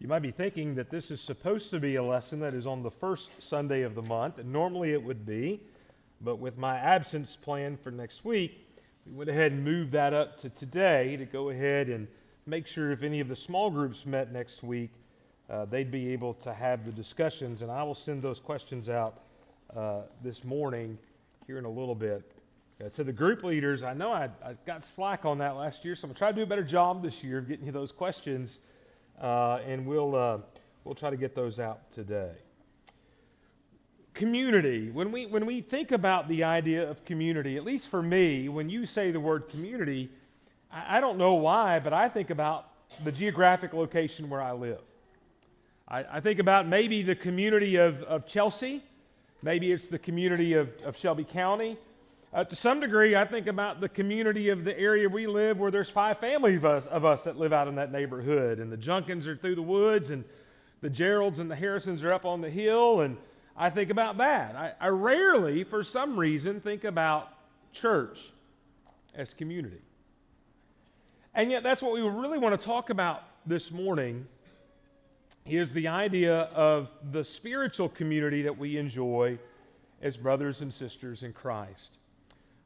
You might be thinking that this is supposed to be a lesson that is on the first Sunday of the month, and normally it would be, but with my absence planned for next week, we went ahead and moved that up to today to go ahead and make sure if any of the small groups met next week, they'd be able to have the discussions, and I will send those questions out this morning here in a little bit. To the group leaders, I know I got slack on that last year, so I'm going to try to do a better job this year of getting you those questions. And we'll try to get those out today. Community. When we think about the idea of community, at least for me, when you say the word community, I don't know why, but I think about the geographic location where I live. I think about maybe the community of Chelsea. Maybe it's the community of Shelby County. To some degree, I think about the community of the area we live where there's 5 families of us that live out in that neighborhood. And the Junkins are through the woods, and the Geralds and the Harrisons are up on the hill. And I think about that. I rarely, for some reason, think about church as community. And yet that's what we really want to talk about this morning, is the idea of the spiritual community that we enjoy as brothers and sisters in Christ.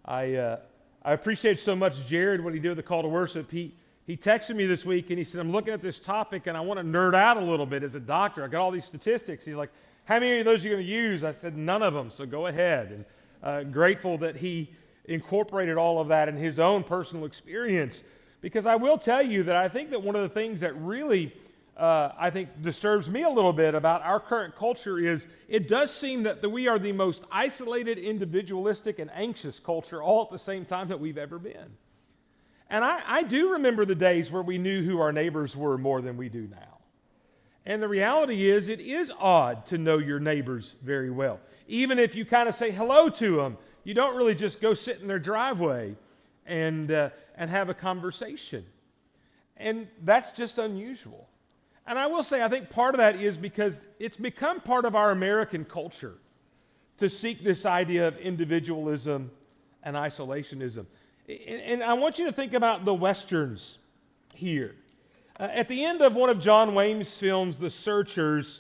I appreciate so much Jared, what he did with the call to worship. He texted me this week and he said, I'm looking at this topic and I want to nerd out a little bit as a doctor. I got all these statistics. He's like, how many of those are you going to use? I said, none of them, so go ahead. And grateful that he incorporated all of that in his own personal experience. Because I will tell you that I think that one of the things that really I think disturbs me a little bit about our current culture is it does seem that we are the most isolated, individualistic, and anxious culture all at the same time that we've ever been. And I do remember the days where we knew who our neighbors were more than we do now. And the reality is it is odd to know your neighbors very well. Even if you kind of say hello to them, you don't really just go sit in their driveway and have a conversation. And that's just unusual. And I will say, I think part of that is because it's become part of our American culture to seek this idea of individualism and isolationism. And I want you to think about the Westerns here. At the end of one of John Wayne's films, The Searchers,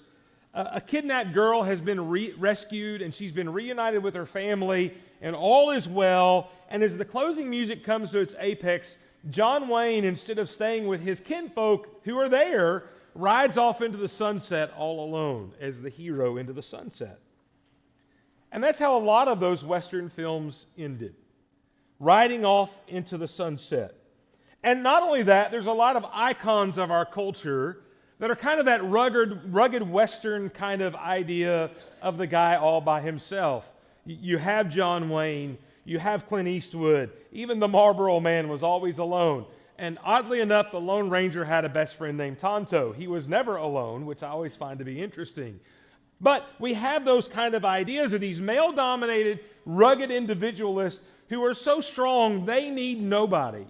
a kidnapped girl has been rescued and she's been reunited with her family and all is well. And as the closing music comes to its apex, John Wayne, instead of staying with his kinfolk who are there, rides off into the sunset all alone as the hero into the sunset. And that's how a lot of those Western films ended, riding off into the sunset. And not only that, there's a lot of icons of our culture that are kind of that rugged Western kind of idea of the guy all by himself. You have John Wayne, you have Clint Eastwood, even the Marlboro Man was always alone. And oddly enough, the Lone Ranger had a best friend named Tonto. He was never alone, which I always find to be interesting. But we have those kind of ideas of these male-dominated, rugged individualists who are so strong they need nobody.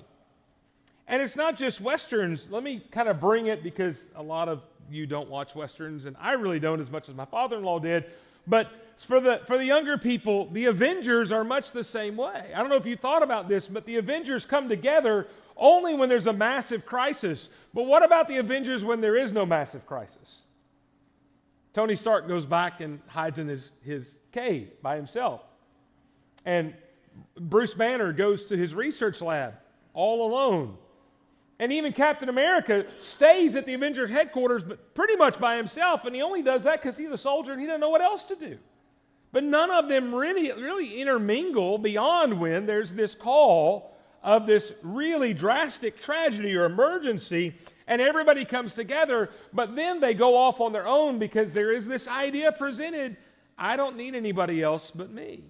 And it's not just Westerns. Let me kind of bring it, because a lot of you don't watch Westerns, and I really don't as much as my father-in-law did. But for the younger people, the Avengers are much the same way. I don't know if you thought about this, but the Avengers come together only when there's a massive crisis. But what about the Avengers when there is no massive crisis? Tony Stark goes back and hides in his cave by himself. And Bruce Banner goes to his research lab all alone. And even Captain America stays at the Avengers headquarters, but pretty much by himself. And he only does that because he's a soldier and he doesn't know what else to do. But none of them really intermingle beyond when there's this call of this really drastic tragedy or emergency, and everybody comes together, but then they go off on their own because there is this idea presented, I don't need anybody else but me.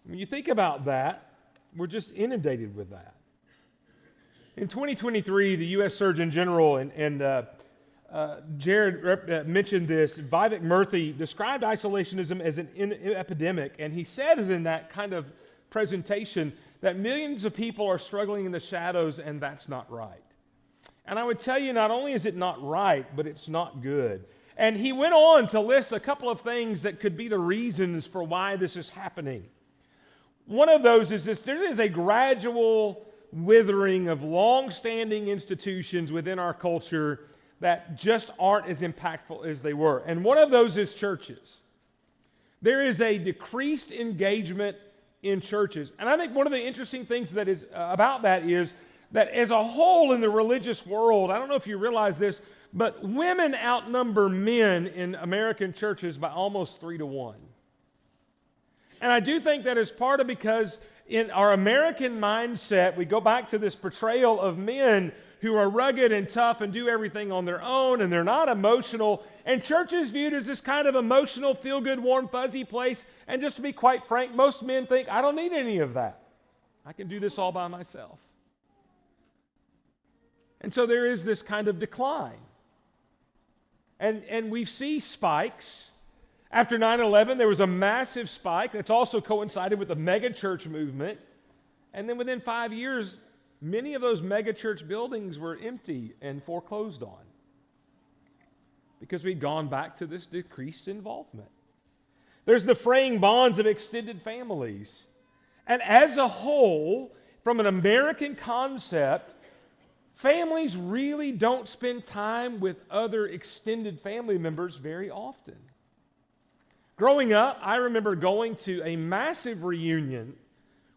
When you think about that, we're just inundated with that. In 2023, the U.S. Surgeon General, and Jared mentioned this, Vivek Murthy described isolationism as an epidemic, and he says in that kind of presentation that millions of people are struggling in the shadows, and that's not right. And I would tell you, not only is it not right, but it's not good. And he went on to list a couple of things that could be the reasons for why this is happening. One of those is this: there is a gradual withering of long-standing institutions within our culture that just aren't as impactful as they were. And one of those is churches. There is a decreased engagement in churches. And I think one of the interesting things that is about that is that as a whole in the religious world, I don't know if you realize this, but women outnumber men in American churches by almost 3-1. And I do think that is part of because in our American mindset, we go back to this portrayal of men who are rugged and tough and do everything on their own, and they're not emotional. And church is viewed as this kind of emotional, feel-good, warm, fuzzy place. And just to be quite frank, most men think, I don't need any of that. I can do this all by myself. And so there is this kind of decline. And we see spikes. After 9/11, there was a massive spike that's also coincided with the mega-church movement. And then within 5 years, many of those mega-church buildings were empty and foreclosed on because we'd gone back to this decreased involvement. There's the fraying bonds of extended families. And as a whole, from an American concept, families really don't spend time with other extended family members very often. Growing up, I remember going to a massive reunion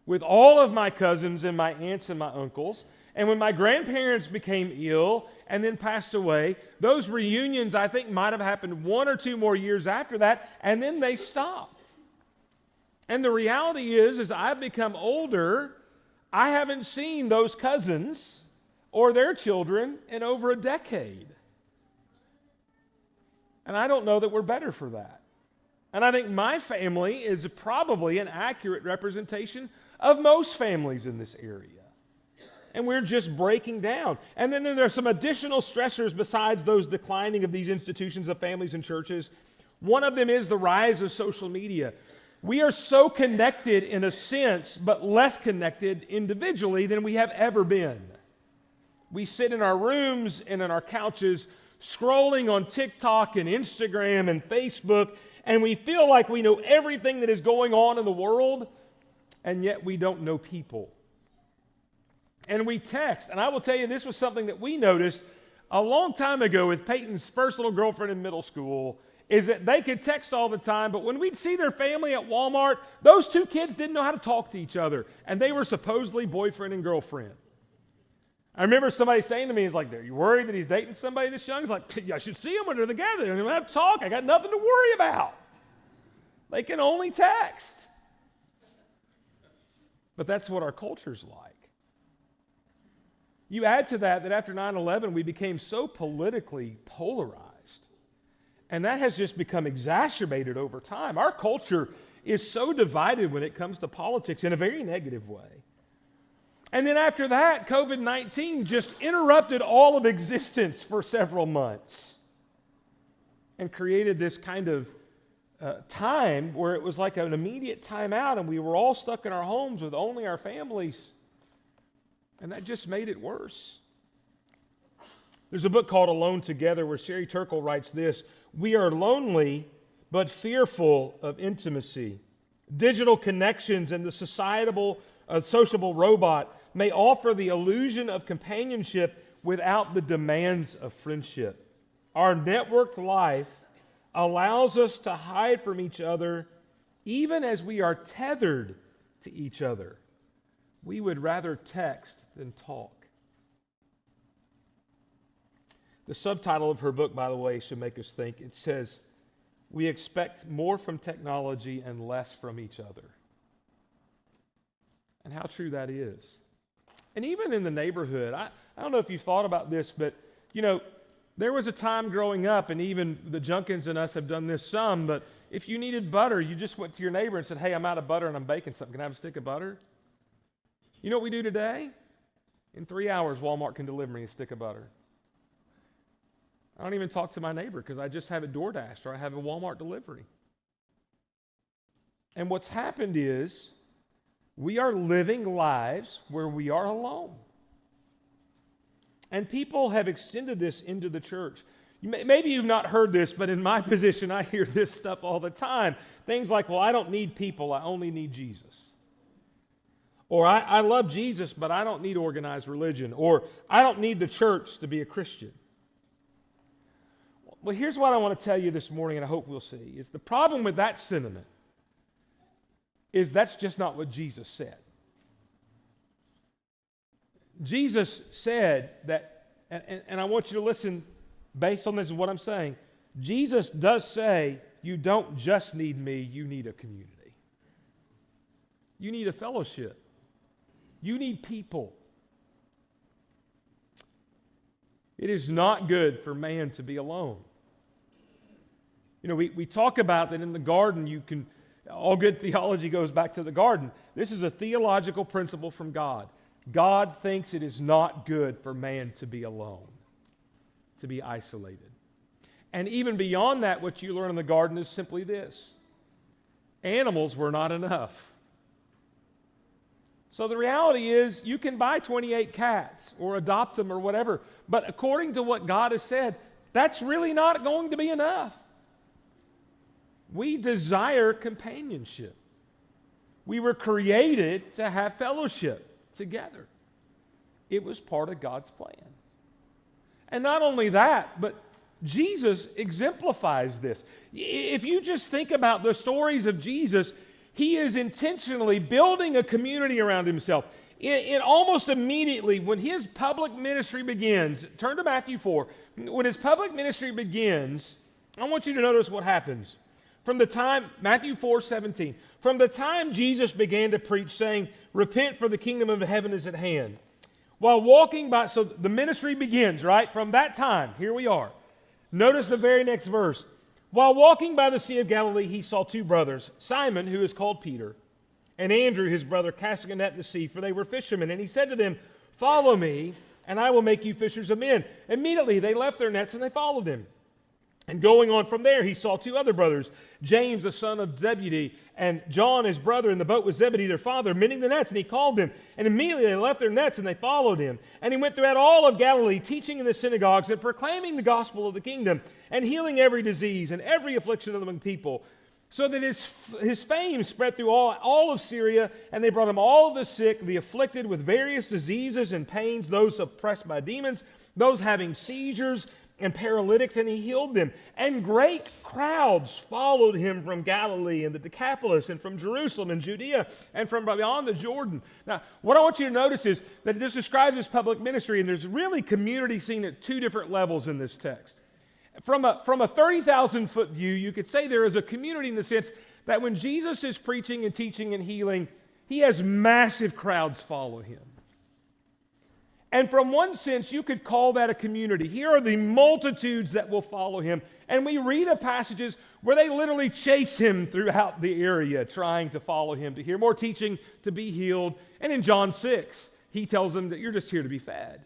with all of my cousins and my aunts and my uncles. And when my grandparents became ill and then passed away, those reunions I think might have happened 1 or 2 more years after that, and then they stopped. And the reality is, as I've become older, I haven't seen those cousins or their children in over a decade. And I don't know that we're better for that. And I think my family is probably an accurate representation of most families in this area. And we're just breaking down. And then there are some additional stressors besides those declining of these institutions of families and churches. One of them is the rise of social media. We are so connected in a sense, but less connected individually than we have ever been. We sit in our rooms and on our couches scrolling on TikTok and Instagram and Facebook, and we feel like we know everything that is going on in the world, and yet we don't know people. And we text. And I will tell you, this was something that we noticed a long time ago with Peyton's first little girlfriend in middle school, is that they could text all the time, but when we'd see their family at Walmart, those 2 kids didn't know how to talk to each other, and they were supposedly boyfriend and girlfriend. I remember somebody saying to me, he's like, are you worried that he's dating somebody this young? He's like, I should see them when they're together. And they don't have to talk. I got nothing to worry about. They can only text. But that's what our culture's like. You add to that after 9/11, we became so politically polarized. And that has just become exacerbated over time. Our culture is so divided when it comes to politics in a very negative way. And then after that, COVID-19 just interrupted all of existence for several months and created this kind of time where it was like an immediate timeout, and we were all stuck in our homes with only our families. And that just made it worse. There's a book called Alone Together where Sherry Turkle writes this: we are lonely but fearful of intimacy. Digital connections and the sociable robot may offer the illusion of companionship without the demands of friendship. Our networked life allows us to hide from each other even as we are tethered to each other. We would rather text than talk. The subtitle of her book, by the way, should make us think. It says, we expect more from technology and less from each other. And how true that is. And even in the neighborhood, I don't know if you've thought about this, but, there was a time growing up, and even the Junkins and us have done this some, but if you needed butter, you just went to your neighbor and said, hey, I'm out of butter and I'm baking something. Can I have a stick of butter? You know what we do today? In 3 hours, Walmart can deliver me a stick of butter. I don't even talk to my neighbor because I just have it DoorDashed or I have a Walmart delivery. And what's happened is we are living lives where we are alone. And people have extended this into the church. Maybe you've not heard this, but in my position, I hear this stuff all the time. Things like, well, I don't need people, I only need Jesus. Or I love Jesus, but I don't need organized religion. Or I don't need the church to be a Christian. Well, here's what I want to tell you this morning, and I hope we'll see, is the problem with that sentiment is that's just not what Jesus said. Jesus said that, and I want you to listen based on this is what I'm saying. Jesus does say, you don't just need me, you need a community. You need a fellowship. You need people. It is not good for man to be alone. You know, we talk about that in the garden, all good theology goes back to the garden. This is a theological principle from God. God thinks it is not good for man to be alone, to be isolated. And even beyond that, what you learn in the garden is simply this. Animals were not enough. So the reality is, you can buy 28 cats or adopt them or whatever, but according to what God has said, that's really not going to be enough. We desire companionship. We were created to have fellowship together. It was part of God's plan. And not only that, but Jesus exemplifies this. If you just think about the stories of Jesus, he is intentionally building a community around himself. In almost immediately, when his public ministry begins, turn to Matthew 4. When his public ministry begins, I want you to notice what happens. From the time, Matthew 4:17, from the time Jesus began to preach, saying, repent, for the kingdom of heaven is at hand. While walking by, so the ministry begins, right? From that time, here we are. Notice the very next verse. While walking by the Sea of Galilee, he saw two brothers, Simon, who is called Peter, and Andrew, his brother, casting a net in the sea, for they were fishermen. And he said to them, follow me, and I will make you fishers of men. Immediately they left their nets and they followed him. And going on from there, he saw two other brothers, James, the son of Zebedee, and John, his brother, in the boat with Zebedee, their father, mending the nets. And he called them. And immediately they left their nets and they followed him. And he went throughout all of Galilee, teaching in the synagogues and proclaiming the gospel of the kingdom, and healing every disease and every affliction among people, so that his fame spread through all of Syria. And they brought him all the sick, the afflicted with various diseases and pains, those oppressed by demons, those having seizures, and paralytics, and he healed them. And great crowds followed him from Galilee and the Decapolis and from Jerusalem and Judea and from beyond the Jordan. Now, what I want you to notice is that this describes his public ministry, and there's really community seen at two different levels in this text. From a 30,000-foot view, you could say there is a community in the sense that when Jesus is preaching and teaching and healing, he has massive crowds follow him. And from one sense, you could call that a community. Here are the multitudes that will follow him. And we read of passages where they literally chase him throughout the area, trying to follow him, to hear more teaching, to be healed. And in John 6, he tells them that you're just here to be fed.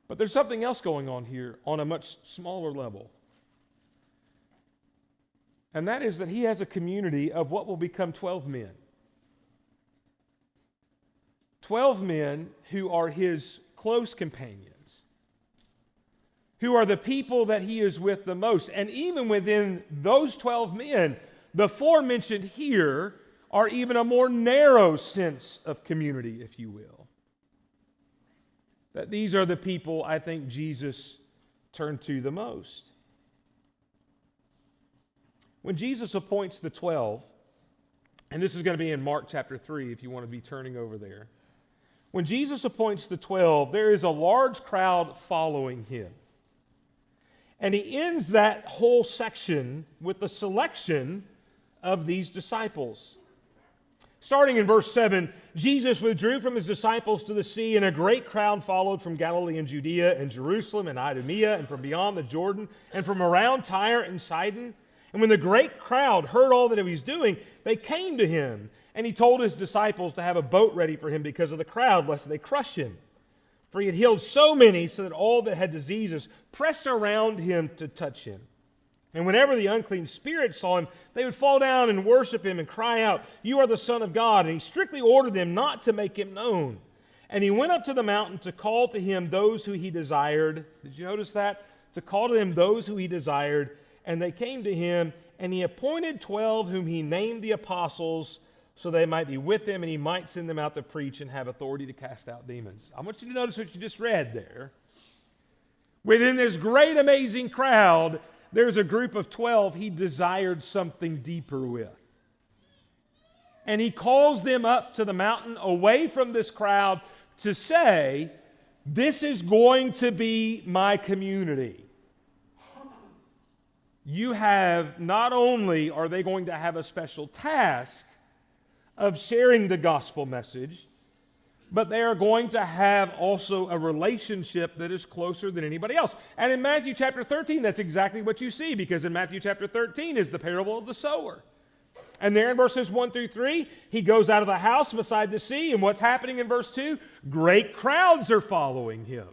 But there's something else going on here on a much smaller level. And that is that he has a community of what will become 12 men. 12 men who are his close companions, who are the people that he is with the most. And even within those 12 men, the four mentioned here are even a more narrow sense of community, if you will. That these are the people I think Jesus turned to the most. When Jesus appoints the 12, and this is going to be in Mark chapter 3 if you want to be turning over there. When Jesus appoints the 12, there is a large crowd following him. And he ends that whole section with the selection of these disciples. Starting in verse 7, Jesus withdrew from his disciples to the sea, and a great crowd followed from Galilee and Judea and Jerusalem and Idumea and from beyond the Jordan and from around Tyre and Sidon. And when the great crowd heard all that he was doing, they came to him. And he told his disciples to have a boat ready for him because of the crowd, lest they crush him. For he had healed so many, so that all that had diseases pressed around him to touch him. And whenever the unclean spirits saw him, they would fall down and worship him and cry out, "You are the Son of God." And he strictly ordered them not to make him known. And he went up to the mountain to call to him those who he desired. Did you notice that? To call to him those who he desired. And they came to him, and he appointed 12 whom he named the apostles, so they might be with him, and he might send them out to preach and have authority to cast out demons. I want you to notice what you just read there. Within this great, amazing crowd, there's a group of 12 he desired something deeper with. And he calls them up to the mountain away from this crowd to say, this is going to be my community. You have, not only are they going to have a special task of sharing the gospel message, but they are going to have also a relationship that is closer than anybody else. And in Matthew chapter 13, that's exactly what you see, because in Matthew chapter 13 is the parable of the sower. And there in verses 1 through 3, he goes out of the house beside the sea, and what's happening in verse 2? Great crowds are following him.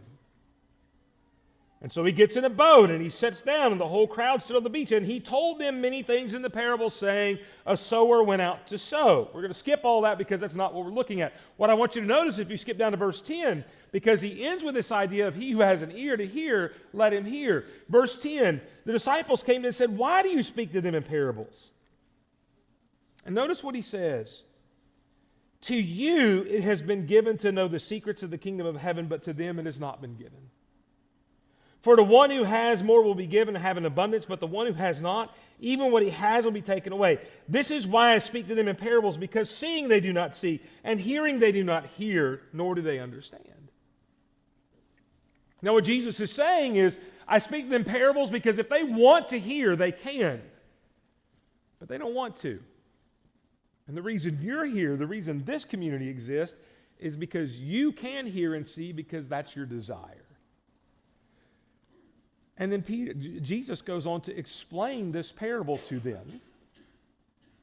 And so he gets in a boat and he sits down, and the whole crowd stood on the beach, and he told them many things in the parable, saying, a sower went out to sow. We're going to skip all that because that's not what we're looking at. What I want you to notice, if you skip down to verse 10, because he ends with this idea of he who has an ear to hear, let him hear. Verse 10, the disciples came and said, why do you speak to them in parables? And notice what he says. To you it has been given to know the secrets of the kingdom of heaven, but to them it has not been given. For the one who has more will be given and have an abundance, but the one who has not, even what he has will be taken away. This is why I speak to them in parables, because seeing they do not see, and hearing they do not hear, nor do they understand. Now what Jesus is saying is, I speak to them in parables because if they want to hear, they can. But they don't want to. And the reason you're here, the reason this community exists, is because you can hear and see because that's your desire. And then Jesus goes on to explain this parable to them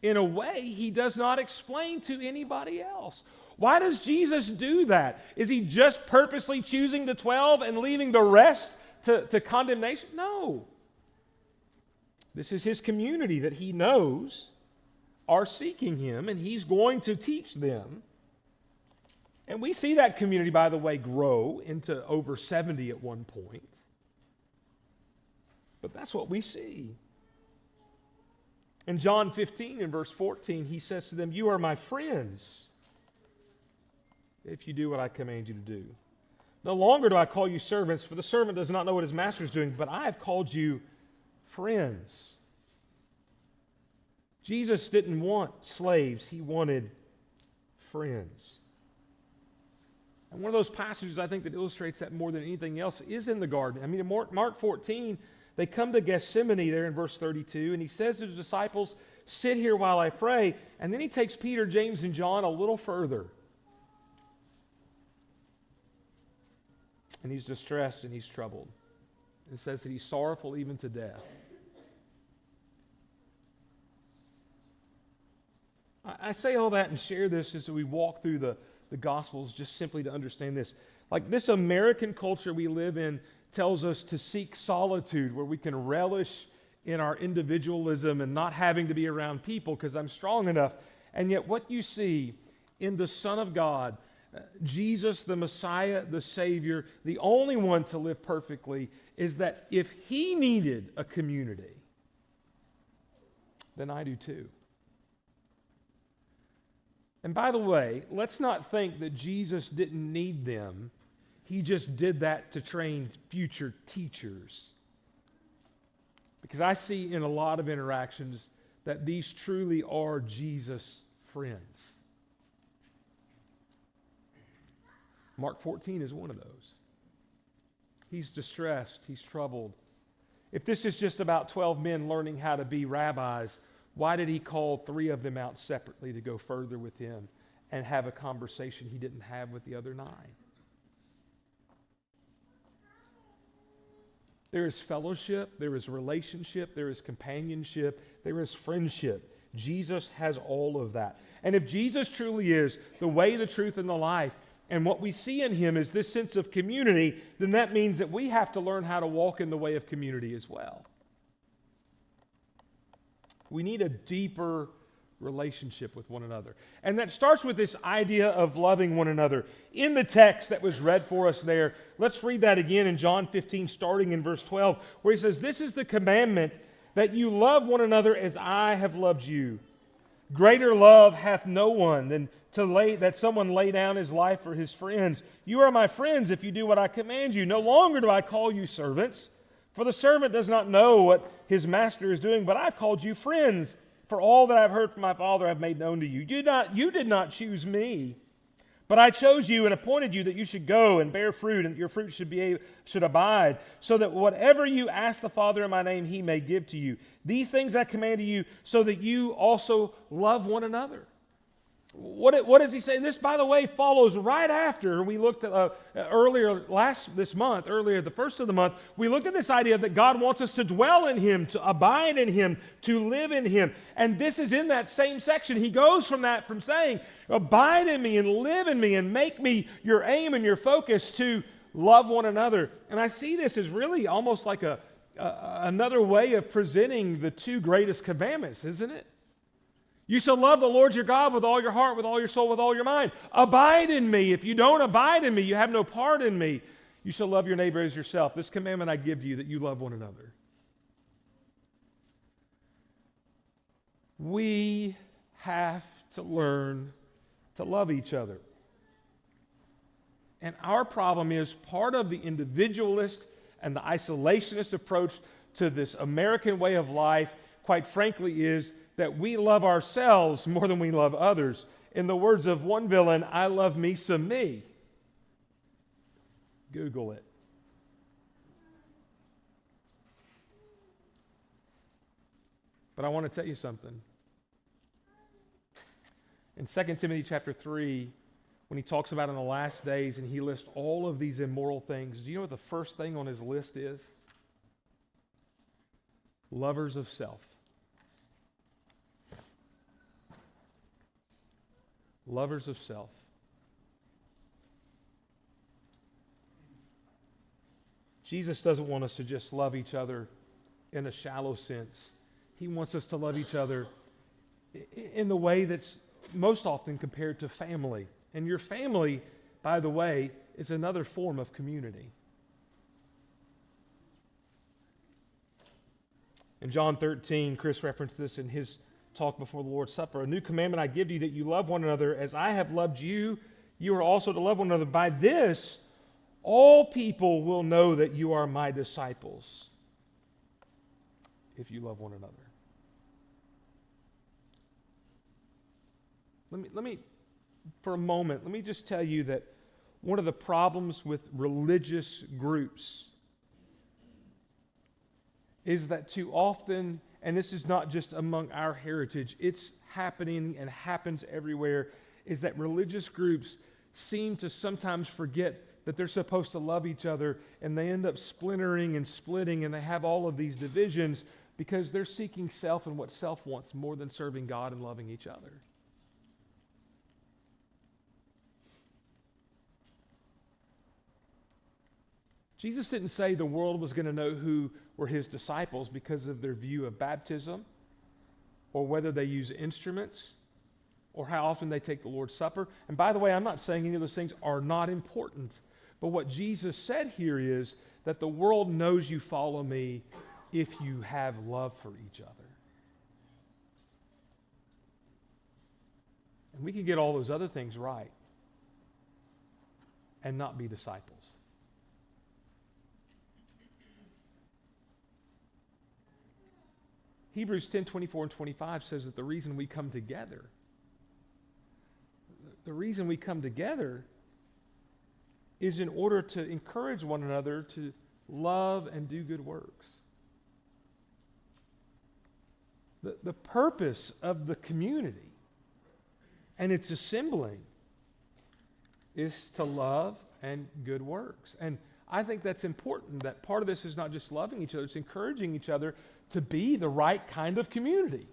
in a way he does not explain to anybody else. Why does Jesus do that? Is he just purposely choosing the 12 and leaving the rest to condemnation? No. This is his community that he knows are seeking him, and he's going to teach them. And we see that community, by the way, grow into over 70 at one point. But that's what we see. In John 15, in verse 14, he says to them, you are my friends if you do what I command you to do. No longer do I call you servants, for the servant does not know what his master is doing, but I have called you friends. Jesus didn't want slaves, he wanted friends. And one of those passages I think that illustrates that more than anything else is in the garden. I mean, in Mark 14, they come to Gethsemane there in verse 32, and he says to the disciples, sit here while I pray. And then he takes Peter, James, and John a little further. And he's distressed and he's troubled. It says that he's sorrowful even to death. I say all that and share this as we walk through the Gospels just simply to understand this. Like this American culture we live in tells us to seek solitude where we can relish in our individualism and not having to be around people because I'm strong enough. And yet what you see in the Son of God, Jesus, the Messiah, the Savior, the only one to live perfectly, is that if he needed a community, then I do too. And by the way, let's not think that Jesus didn't need them. He just did that to train future teachers. Because I see in a lot of interactions that these truly are Jesus' friends. Mark 14 is one of those. He's distressed. He's troubled. If this is just about 12 men learning how to be rabbis, why did he call 3 of them out separately to go further with him and have a conversation he didn't have with the other 9? There is fellowship, there is relationship, there is companionship, there is friendship. Jesus has all of that. And if Jesus truly is the way, the truth, and the life, and what we see in him is this sense of community, then that means that we have to learn how to walk in the way of community as well. We need a deeper relationship with one another. And that starts with this idea of loving one another. In the text that was read for us there, let's read that again in John 15, starting in verse 12, where he says, this is the commandment, that you love one another as I have loved you. Greater love hath no one than that someone lay down his life for his friends. You are my friends if you do what I command you. No longer do I call you servants, for the servant does not know what his master is doing, but I've called you friends. For all that I've heard from my Father I've made known to you. You did not choose me, but I chose you and appointed you that you should go and bear fruit, and that your fruit should abide, so that whatever you ask the Father in my name, he may give to you. These things I command to you, so that you also love one another. What does he say? This, by the way, follows right after we looked at earlier the first of the month, we looked at this idea that God wants us to dwell in him, to abide in him, to live in him. And this is in that same section. He goes from saying, abide in me and live in me and make me your aim and your focus to love one another. And I see this as really almost like another way of presenting the two greatest commandments, isn't it? You shall love the Lord your God with all your heart, with all your soul, with all your mind. Abide in me. If you don't abide in me, you have no part in me. You shall love your neighbor as yourself. This commandment I give you, that you love one another. We have to learn to love each other. And our problem is part of the individualist and the isolationist approach to this American way of life, quite frankly, is that we love ourselves more than we love others. In the words of one villain, I love me some me. Google it. But I want to tell you something. In 2 Timothy chapter 3, when he talks about in the last days and he lists all of these immoral things, do you know what the first thing on his list is? Lovers of self. Lovers of self. Jesus doesn't want us to just love each other in a shallow sense. He wants us to love each other in the way that's most often compared to family. And your family, by the way, is another form of community. In John 13, Chris referenced this in his talk before the Lord's Supper. A new commandment I give you, that you love one another as I have loved you. You are also to love one another. By this, all people will know that you are my disciples, if you love one another. Let me for a moment, let me just tell you that one of the problems with religious groups is that too often, and this is not just among our heritage, it's happening and happens everywhere, is that religious groups seem to sometimes forget that they're supposed to love each other, and they end up splintering and splitting, and they have all of these divisions because they're seeking self and what self wants more than serving God and loving each other. Jesus didn't say the world was going to know who were his disciples because of their view of baptism, or whether they use instruments, or how often they take the Lord's Supper. And by the way, I'm not saying any of those things are not important. But what Jesus said here is that the world knows you follow me if you have love for each other. And we can get all those other things right and not be disciples. Hebrews 10:24 and 25 says that the reason we come together is in order to encourage one another to love and do good works. The purpose of the community and its assembling is to love and good works. And I think that's important, that part of this is not just loving each other, it's encouraging each other to be the right kind of community.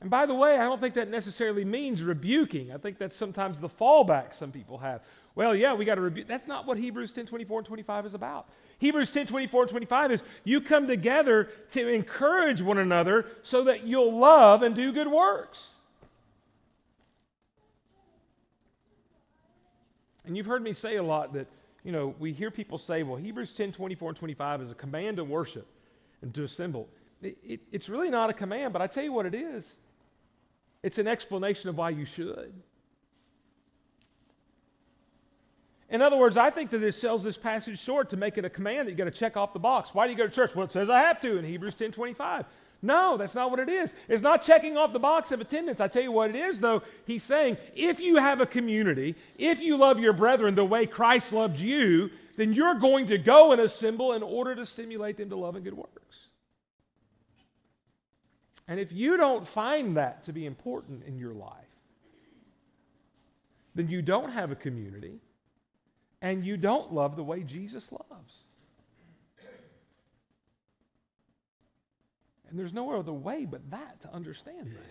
And by the way, I don't think that necessarily means rebuking. I think that's sometimes the fallback some people have. Well, yeah, we got to rebuke. That's not what Hebrews 10:24 and 25 is about. Hebrews 10:24 and 25 is you come together to encourage one another so that you'll love and do good works. And you've heard me say a lot that, we hear people say, well, Hebrews 10:24 and 25 is a command to worship and to assemble. It's really not a command, but I tell you what it is. It's an explanation of why you should. In other words, I think that it sells this passage short to make it a command that you got to check off the box. Why do you go to church? Well, it says I have to in Hebrews 10:25. No, that's not what it is. It's not checking off the box of attendance. I tell you what it is, though. He's saying, if you have a community, if you love your brethren the way Christ loved you, then you're going to go and assemble in order to stimulate them to love and good works. And if you don't find that to be important in your life, then you don't have a community and you don't love the way Jesus loves. And there's no other way but that to understand that.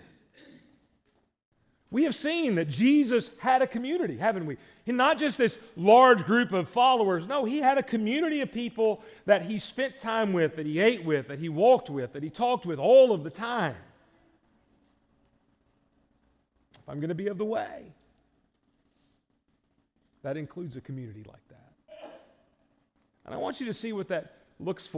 We have seen that Jesus had a community, haven't we? Not just this large group of followers. No, he had a community of people that he spent time with, that he ate with, that he walked with, that he talked with all of the time. If I'm going to be of the way, that includes a community like that. And I want you to see what that looks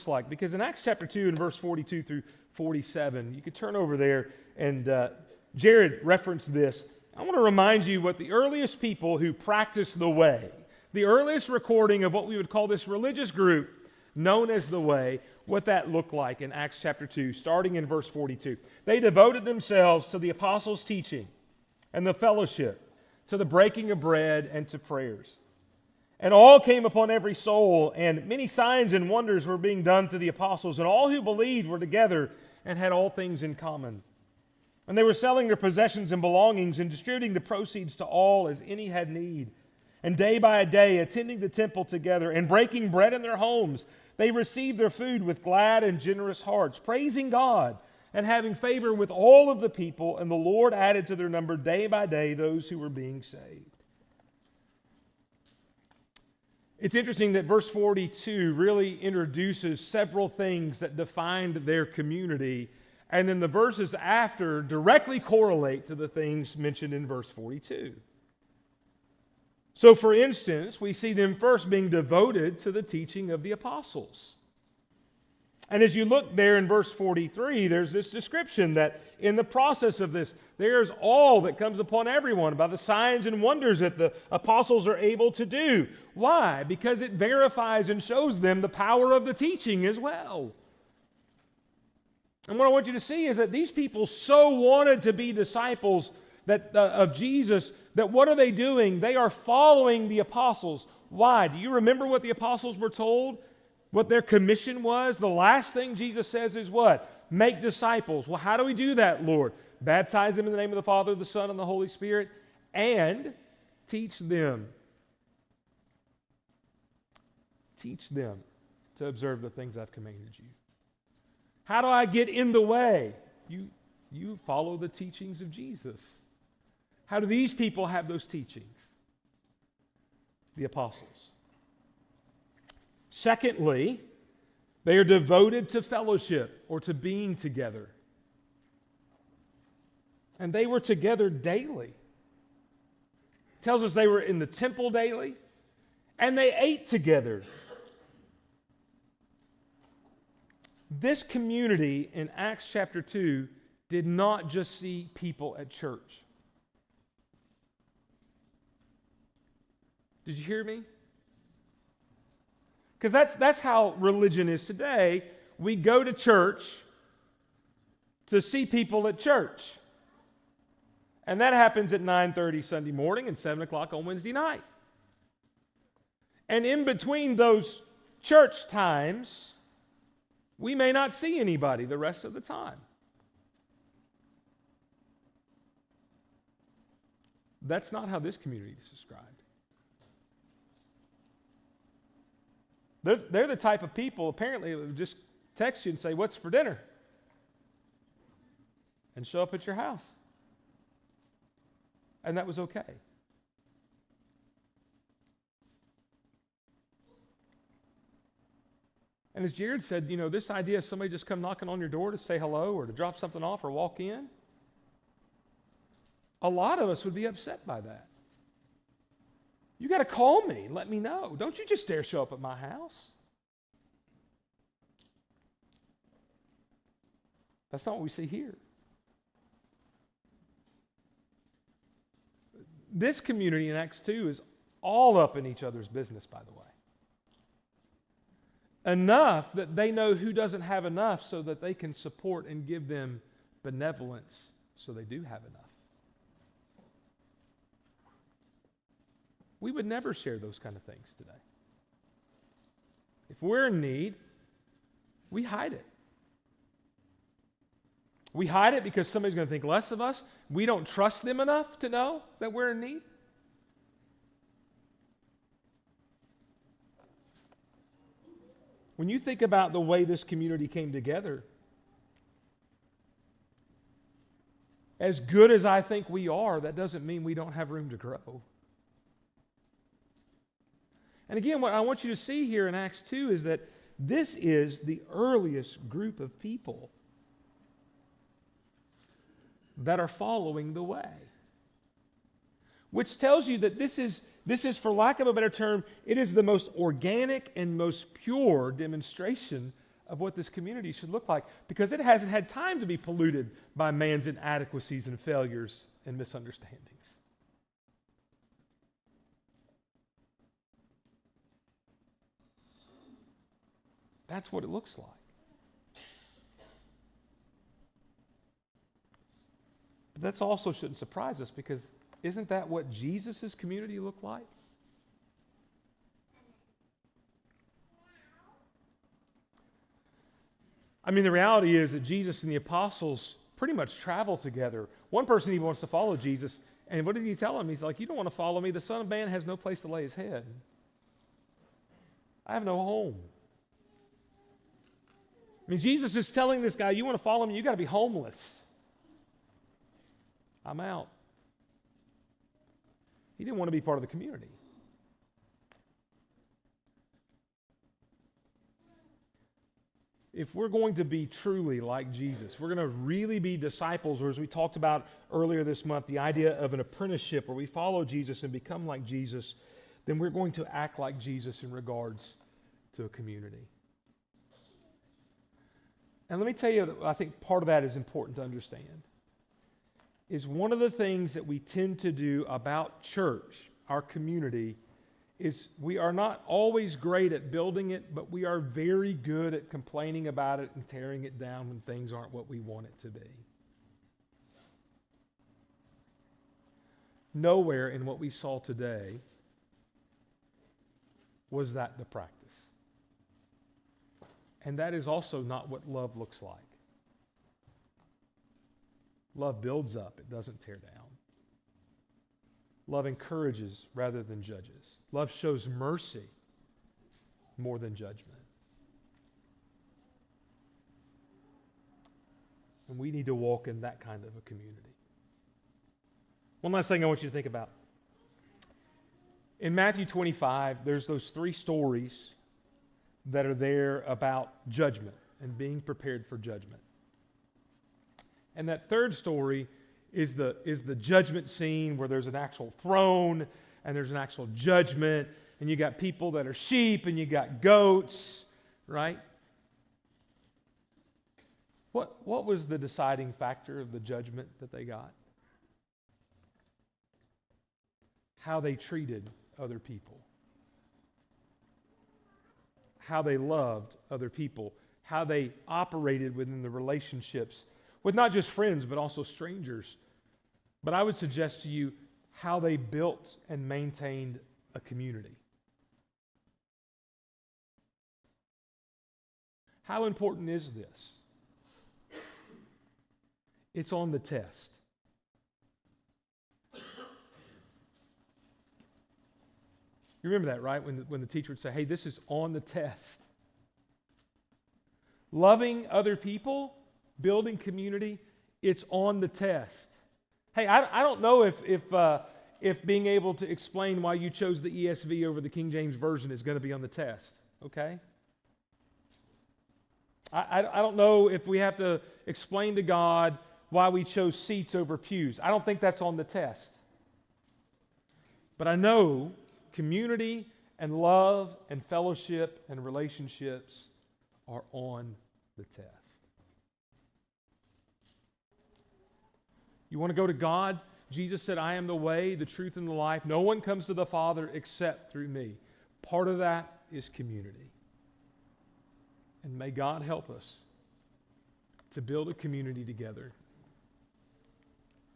like. Because in Acts chapter 2 and verse 42 through 47, you could turn over there, and Jared referenced this. I want to remind you what the earliest people who practiced the way, the earliest recording of what we would call this religious group known as the way, what that looked like in Acts chapter 2, starting in verse 42. They devoted themselves to the apostles' teaching and the fellowship, to the breaking of bread and to prayers. And all came upon every soul, and many signs and wonders were being done through the apostles, and all who believed were together and had all things in common. And they were selling their possessions and belongings and distributing the proceeds to all as any had need. And day by day, attending the temple together and breaking bread in their homes, they received their food with glad and generous hearts, praising God and having favor with all of the people. And the Lord added to their number day by day those who were being saved. It's interesting that verse 42 really introduces several things that defined their community, and then the verses after directly correlate to the things mentioned in verse 42. So, for instance, we see them first being devoted to the teaching of the apostles. And as you look there in verse 43, there's this description that in the process of this, there's all that comes upon everyone by the signs and wonders that the apostles are able to do. Why? Because it verifies and shows them the power of the teaching as well. And what I want you to see is that these people so wanted to be disciples of Jesus, that what are they doing? They are following the apostles. Why? Do you remember what the apostles were told? What their commission was? The last thing Jesus says is what? Make disciples. Well, how do we do that, Lord? Baptize them in the name of the Father, the Son, and the Holy Spirit, and teach them. Teach them to observe the things I've commanded you. How do I get in the way? You follow the teachings of Jesus. How do these people have those teachings? The apostles. Secondly, they are devoted to fellowship or to being together. And they were together daily. It tells us they were in the temple daily, and they ate together. This community in Acts chapter 2 did not just see people at church. Did you hear me? Because that's how religion is today. We go to church to see people at church. And that happens at 9:30 Sunday morning and 7 o'clock on Wednesday night. And in between those church times, we may not see anybody the rest of the time. That's not how this community is described. They're the type of people, apparently, that would just text you and say, "What's for dinner?" and show up at your house. And that was okay. And as Jared said, this idea of somebody just come knocking on your door to say hello or to drop something off or walk in, a lot of us would be upset by that. You got to call me and let me know. Don't you just dare show up at my house. That's not what we see here. This community in Acts 2 is all up in each other's business, by the way. Enough that they know who doesn't have enough so that they can support and give them benevolence so they do have enough. We would never share those kind of things today. If we're in need, we hide it. We hide it because somebody's going to think less of us. We don't trust them enough to know that we're in need. When you think about the way this community came together, as good as I think we are, that doesn't mean we don't have room to grow. And again, what I want you to see here in Acts 2 is that this is the earliest group of people that are following the way. Which tells you that this is, for lack of a better term, it is the most organic and most pure demonstration of what this community should look like, because it hasn't had time to be polluted by man's inadequacies and failures and misunderstandings. That's what it looks like. But that also shouldn't surprise us, because isn't that what Jesus' community looked like? I mean, the reality is that Jesus and the apostles pretty much travel together. One person even wants to follow Jesus, and what did he tell him? He's like, you don't want to follow me. The Son of Man has no place to lay his head. I have no home. I mean, Jesus is telling this guy, you want to follow me, you got to be homeless. I'm out. He didn't want to be part of the community. If we're going to be truly like Jesus, we're going to really be disciples, or as we talked about earlier this month, the idea of an apprenticeship where we follow Jesus and become like Jesus, then we're going to act like Jesus in regards to a community. And let me tell you, I think part of that is important to understand, is one of the things that we tend to do about church, our community, is we are not always great at building it, but we are very good at complaining about it and tearing it down when things aren't what we want it to be. Nowhere in what we saw today was that the practice. And that is also not what love looks like. Love builds up, it doesn't tear down. Love encourages rather than judges. Love shows mercy more than judgment. And we need to walk in that kind of a community. One last thing I want you to think about. In Matthew 25, there's those three stories that are there about judgment and being prepared for judgment. And that third story is the judgment scene where there's an actual throne and there's an actual judgment, and you got people that are sheep and you got goats, right? What was the deciding factor of the judgment that they got? How they treated other people. How they loved other people. How they operated within the relationships with not just friends, but also strangers. But I would suggest to you how they built and maintained a community. How important is this? It's on the test. You remember that, right? When the teacher would say, hey, this is on the test. Loving other people, building community, it's on the test. Hey, I don't know if being able to explain why you chose the ESV over the King James Version is going to be on the test, okay? I don't know if we have to explain to God why we chose seats over pews. I don't think that's on the test. But I know community and love and fellowship and relationships are on the test. You want to go to God Jesus said, I am the way, the truth, and the life. No one comes to the Father except through me. Part of that is community. And may God help us to build a community together.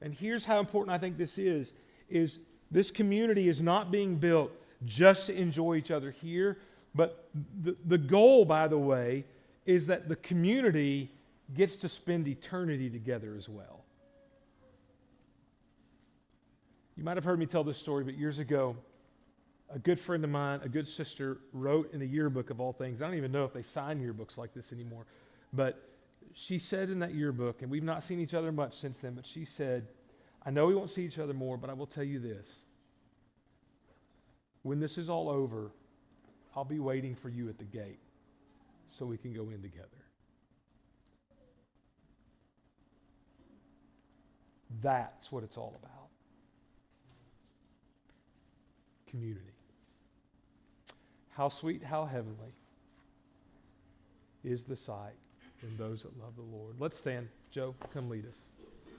And here's how important I think this is this community is not being built just to enjoy each other here, but the goal, by the way, is that the community gets to spend eternity together as well. You might have heard me tell this story, but years ago, a good friend of mine, a good sister, wrote in a yearbook of all things. I don't even know if they sign yearbooks like this anymore, but she said in that yearbook, and we've not seen each other much since then, but she said, I know we won't see each other more, but I will tell you this. When this is all over, I'll be waiting for you at the gate so we can go in together. That's what it's all about. Community. How sweet, how heavenly is the sight in those that love the Lord. Let's stand. Joe, come lead us.